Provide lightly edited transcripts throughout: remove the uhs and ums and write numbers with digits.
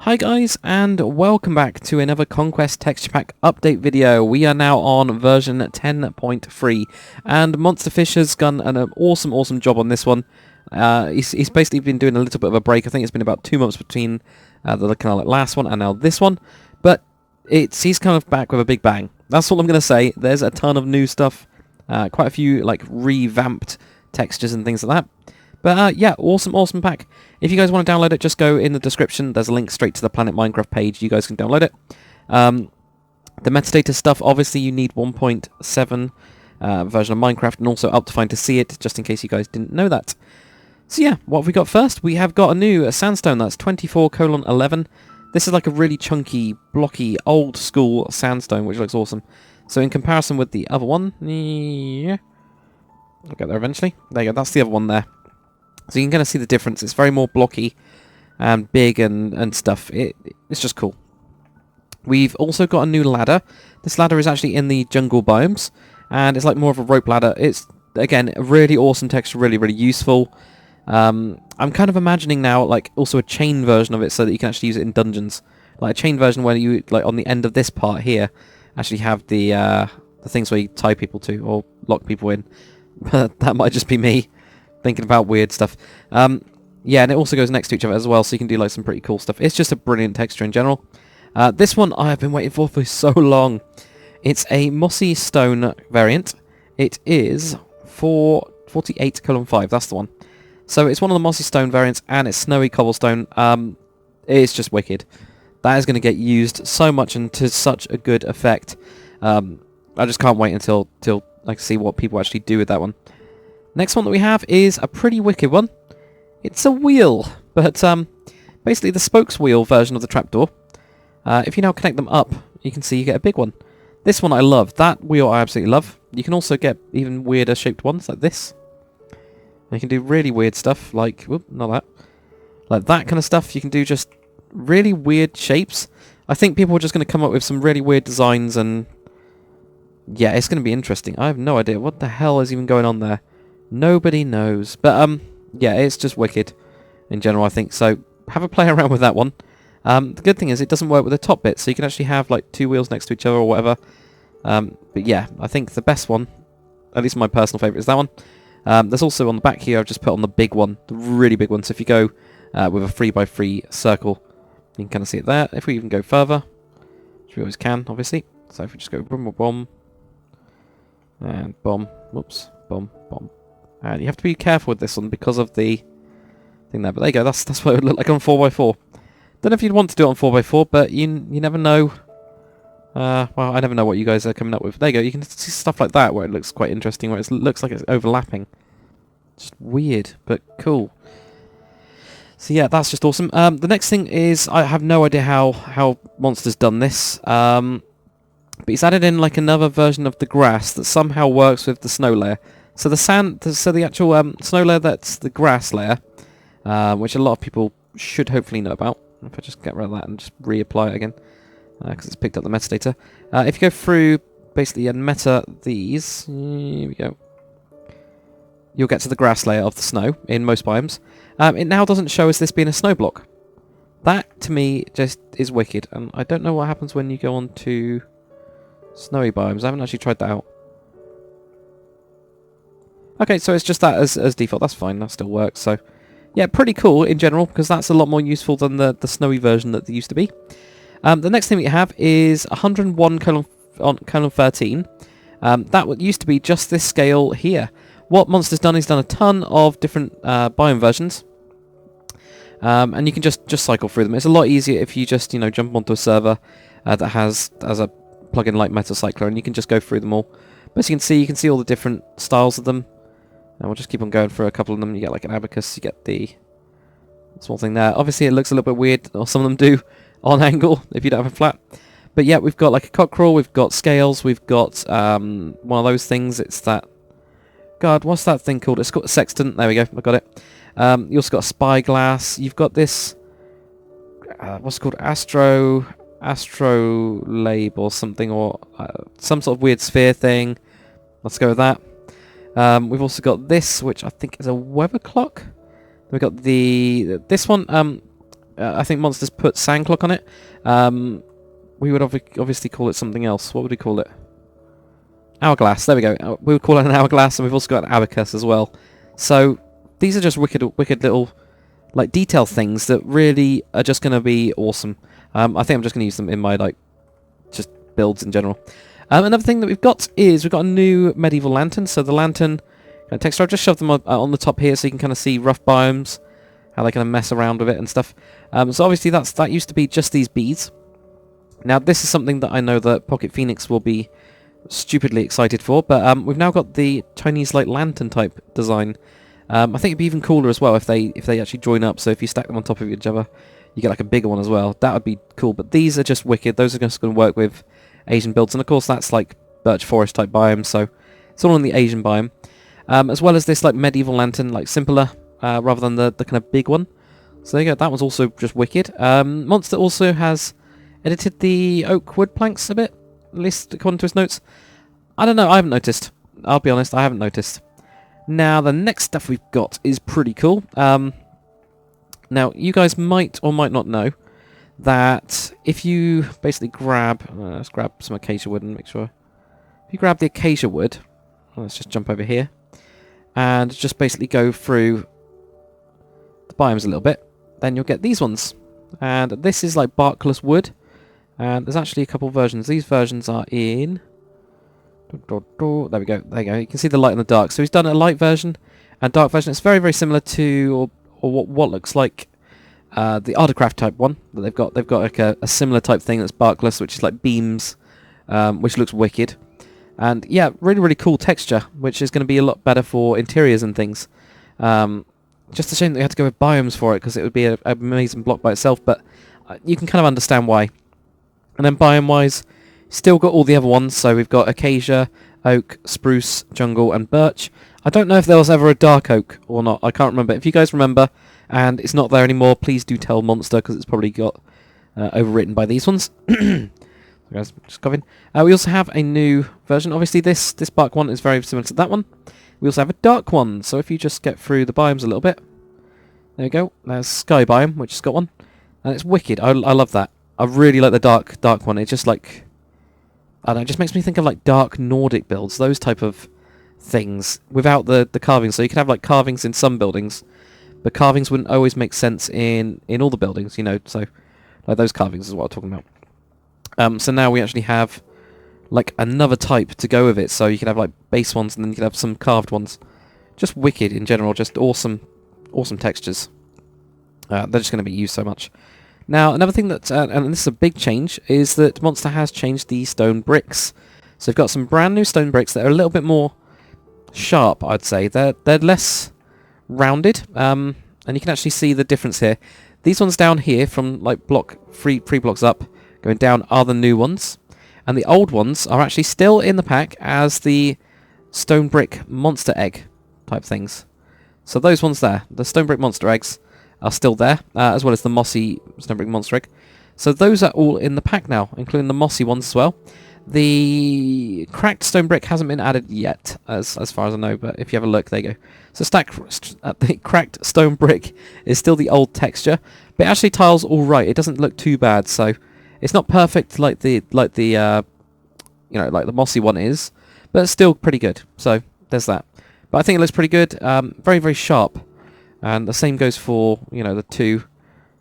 Hi guys, and welcome back to another Conquest texture pack update video. We are now on version 10.3, and Monster Fish has done an awesome job on this one. He's basically been doing a little bit of a break. I think it's been about 2 months between the kind of like last one and now this one, but he's kind of back with a big bang. That's all I'm going to say. There's a ton of new stuff, quite a few like revamped textures and things like that. But yeah, awesome pack. If you guys want to download it, just go in the description. There's a link straight to the Planet Minecraft page. You guys can download it. The metadata stuff, obviously you need 1.7 version of Minecraft and also Optifine to see it, just in case you guys didn't know that. So yeah, what have we got first? We have got a new sandstone. That's 24:11. This is like a really chunky, blocky, old school sandstone, which looks awesome. So in comparison with the other one, yeah, I'll get there eventually. There you go, that's the other one there. So you can kind of see the difference. It's very more blocky and big and stuff. It's just cool. We've also got a new ladder. This ladder is actually in the jungle biomes, and it's like more of a rope ladder. It's, again, a really awesome texture, really useful. I'm kind of imagining now like also a chain version of it so that you can actually use it in dungeons. Like a chain version where you, like on the end of this part here, actually have the things where you tie people to or lock people in. But that might just be me thinking about weird stuff. Yeah, and it also goes next to each other as well, so you can do like some pretty cool stuff. It's just a brilliant texture in general. This one I have been waiting for so long. It's a mossy stone variant. It is 48:5. That's the one. So it's one of the mossy stone variants, and it's snowy cobblestone. It's just wicked. That is going to get used so much and to such a good effect. I just can't wait until I see what people actually do with that one. Next one that we have is a pretty wicked one. It's a wheel, but basically the spokes wheel version of the trapdoor. If you now connect them up, you can see you get a big one. This one I love. That wheel I absolutely love. You can also get even weirder shaped ones like this. And you can do really weird stuff like, whoop, not that. Like that kind of stuff. You can do just really weird shapes. I think people are just going to come up with some really weird designs, and yeah, it's going to be interesting. I have no idea what the hell is even going on there. Nobody knows. But, yeah, it's just wicked in general, I think. So, have a play around with that one. The good thing is it doesn't work with the top bit, so you can actually have, like, two wheels next to each other or whatever. But, yeah, I think the best one, at least my personal favourite, is that one. There's also on the back here, I've just put on the big one, the really big one. So, if you go with a 3x3 circle, you can kind of see it there. If we even go further, which we always can, obviously. So, if we just go boom, boom, and bomb, whoops, bomb. And you have to be careful with this one because of the thing there. But there you go. That's what it would look like on 4x4. Don't know if you'd want to do it on 4x4, but you never know. Well, I never know what you guys are coming up with. There you go. You can see stuff like that where it looks quite interesting, where it looks like it's overlapping. Just weird, but cool. So yeah, that's just awesome. The next thing is, I have no idea how Monster's done this. But he's added in like another version of the grass that somehow works with the snow layer. So the actual snow layer, that's the grass layer, which a lot of people should hopefully know about. If I just get rid of that and just reapply it again, because it's picked up the metadata. If you go through basically and meta these, here we go, you'll get to the grass layer of the snow in most biomes. It now doesn't show as this being a snow block. That to me just is wicked, and I don't know what happens when you go on to snowy biomes. I haven't actually tried that out. Okay, so it's just that as default. That's fine. That still works. So, yeah, pretty cool in general, because that's a lot more useful than the snowy version that there used to be. The next thing we have is 101:13. That used to be just this scale here. What Monster's done is done a ton of different biome versions. And you can just cycle through them. It's a lot easier if you just, jump onto a server that has a plugin like Metacycler, and you can just go through them all. But as you can see all the different styles of them. And we'll just keep on going for a couple of them. You get like an abacus, you get the small thing there. Obviously it looks a little bit weird, or some of them do, on angle, if you don't have a flat. But yeah, we've got like a cockerel, we've got scales, we've got one of those things. It's that... God, what's that thing called? It's got a sextant. There we go, I got it. You also got a spyglass. You've got this... what's it called? Astrolabe or something, or some sort of weird sphere thing. Let's go with that. We've also got this, which I think is a weather clock. We've got this one. I think Monsters put Sandclock on it. We would obviously call it something else. What would we call it? Hourglass. There we go. We would call it an hourglass, and we've also got an abacus as well. So these are just wicked little like detail things that really are just going to be awesome. I think I'm just going to use them in my just builds in general. Another thing that we've got is we've got a new medieval lantern. So the lantern texture, I've just shoved them on the top here so you can kind of see rough biomes, how they kind of mess around with it and stuff. So obviously that used to be just these beads. Now this is something that I know that Pocket Phoenix will be stupidly excited for, but we've now got the Chinese like lantern type design. I think it'd be even cooler as well if they actually join up. So if you stack them on top of each other, you get like a bigger one as well. That would be cool. But these are just wicked. Those are just going to work with Asian builds, and of course that's like birch forest type biome. So it's all in the Asian biome, as well as this like medieval lantern, like simpler rather than the kind of big one. So there you go. That was also just wicked. Monster also has edited the oak wood planks a bit, at least according to his notes. I don't know, I haven't noticed. I'll be honest, I haven't noticed. Now, the next stuff we've got is pretty cool. Now, you guys might or might not know that if you basically grab... let's grab some acacia wood and make sure. If you grab the acacia wood, let's just jump over here, and just basically go through the biomes a little bit, then you'll get these ones. And this is like barkless wood. And there's actually a couple of versions. These versions are in... There we go. There you go. You can see the light and the dark. So he's done a light version and dark version. It's very, very similar to or what looks like the Artcraft type one that they've got. They've got like a similar type thing that's barkless, which is like beams, which looks wicked. And yeah, really, really cool texture, which is going to be a lot better for interiors and things. Just a shame that we had to go with biomes for it, because it would be an amazing block by itself, but you can kind of understand why. And then biome-wise, still got all the other ones, so we've got acacia, oak, spruce, jungle, and birch. I don't know if there was ever a dark oak or not, I can't remember. If you guys remember, and it's not there anymore, please do tell Monster, because it's probably got overwritten by these ones. Guys, just copying. We also have a new version. Obviously, this bark one is very similar to that one. We also have a dark one, so if you just get through the biomes a little bit. There you go. There's Sky Biome, which has got one. And it's wicked. I love that. I really like the dark one. It's just like... I don't know, it just makes me think of like dark Nordic builds, those type of things, without the carvings. So you can have like carvings in some buildings, but carvings wouldn't always make sense in all the buildings, you know, so like those carvings is what I'm talking about. So now we actually have like another type to go with it, so you can have like base ones and then you can have some carved ones. Just wicked in general, just awesome textures. They're just going to be used so much. Now, another thing that, and this is a big change, is that Monster has changed the stone bricks. So we've got some brand new stone bricks that are a little bit more sharp, I'd say. They're less rounded, and you can actually see the difference here. These ones down here, from like three blocks up, going down, are the new ones. And the old ones are actually still in the pack as the stone brick monster egg type things. So those ones there, the stone brick monster eggs, are still there, as well as the mossy stone brick monster egg. So those are all in the pack now, including the mossy ones as well. The cracked stone brick hasn't been added yet, as far as I know, but if you have a look, there you go. So the cracked stone brick is still the old texture, but it actually tiles all right. It doesn't look too bad, so it's not perfect like the mossy one is, but it's still pretty good. So there's that. But I think it looks pretty good. Very, very sharp. And the same goes for, you know, the two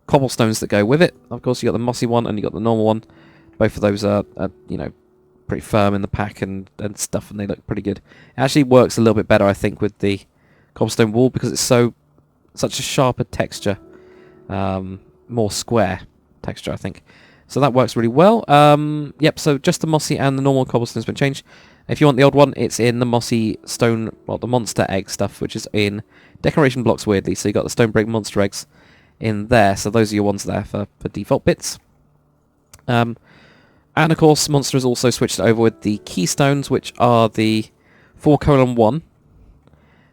cobblestones that go with it. Of course, you got the mossy one and you got the normal one. Both of those are you know, pretty firm in the pack and stuff, and they look pretty good. It actually works a little bit better, I think, with the cobblestone wall, because it's such a sharper texture, more square texture, I think. So that works really well. Yep. So just the mossy and the normal cobblestone's been changed. If you want the old one, it's in the mossy stone, well, the monster egg stuff, which is in decoration blocks, weirdly. So you got the stone brick monster eggs in there. So those are your ones there for default bits. And of course, Monster has also switched over with the keystones, which are the 4:1.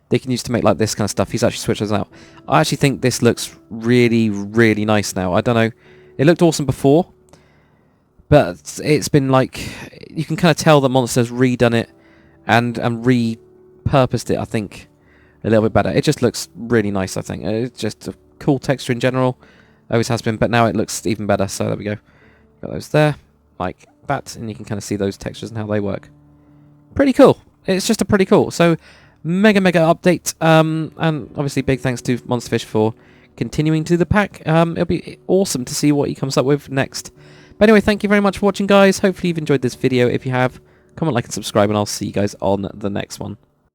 They can use to make like this kind of stuff. He's actually switched those out. I actually think this looks really, really nice now. I don't know. It looked awesome before, but it's been like, you can kind of tell that Monster's redone it and repurposed it, I think, a little bit better. It just looks really nice, I think. It's just a cool texture in general. Always has been, but now it looks even better. So there we go. Got those there, like that, and you can kind of see those textures and how they work. Pretty cool. It's just a pretty cool. So mega update, and obviously big thanks to Monsterfish for continuing to the pack. It'll be awesome to see what he comes up with next. But anyway, thank you very much for watching, guys. Hopefully you've enjoyed this video. If you have, comment, like, and subscribe, and I'll see you guys on the next one.